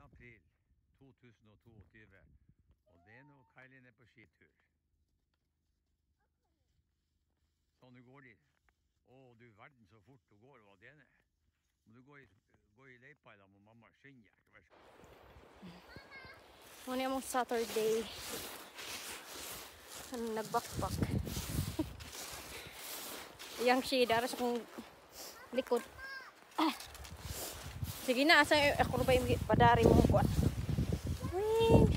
april 2022, og det er nå Kylie på skitur. Så nå går de. Å, du verden så fort du går, hva det er. Må du gå i leipa i dag med mamma skinner. Vær så god. Muna yung Saturday. Nagbakbak. Yang shida sa kong likod. Sige na, asa ako ba yung padari mong kuwan. Wing!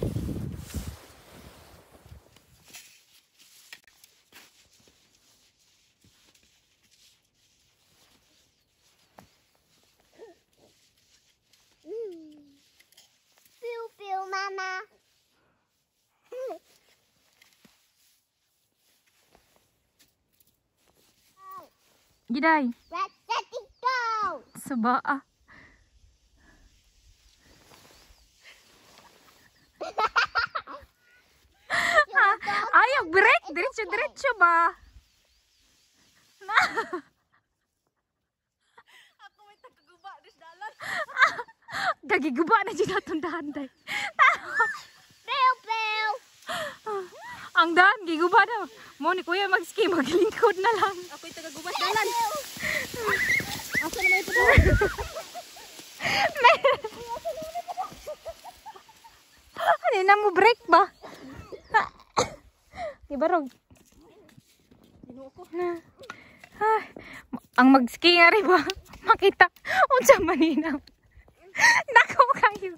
Pew pew, mama. Giday! Let's let it go. Suba ah. Ayaw, break! Diretso ba? Na! Ako may tagaguba na sa dalan. Gagiguba na dyan natong dahan-day. Pew pew. Ang dahan, giguba na. Mo ni kuya mag-ski, maglingkod na lang. Ako'y tagaguba sa dalan. Asa naman ito daw? Ano na mo break ba? Ibarog. Ang mag-ski nga rin ba? Makita. Unsa maninaw. Dako kayo.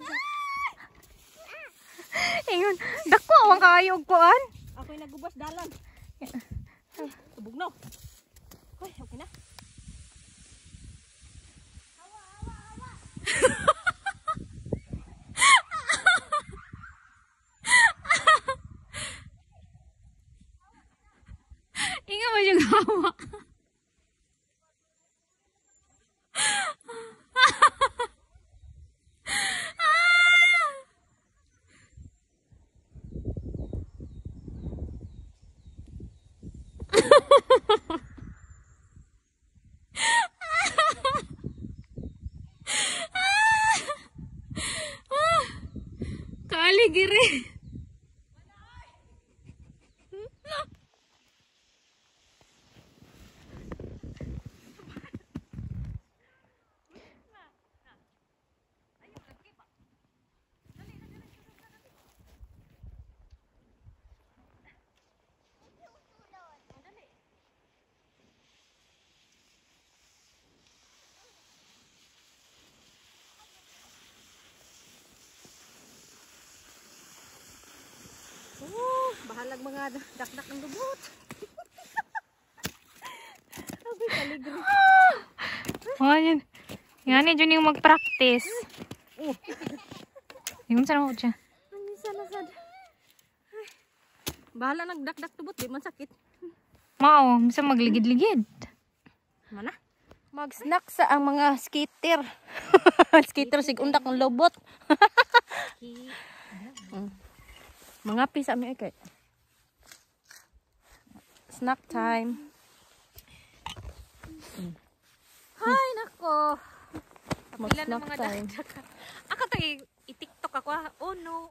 Ingon, dako ang kayo kuan. Ako'y nagubas dalan. Tubog no. Hoy, okay na. Inga mo yung hawa. Kaligiri. Bahalag mga dakdak ng lubot. Abi kaligri. Oh, yan. Yan ni yung mag-practice. Yung sana mo siya. Ano sana sad. Bahala nagdakdak tubot, di man sakit. Mao, bisa magligid-ligid. Mana? Mag-snack sa ang mga skater. Skater sig undak ng lubot. Mga pisa mi kay. Snack time. Hi nako. Kapila na mga dakdak. Ako tayo i-TikTok ako. Oh no.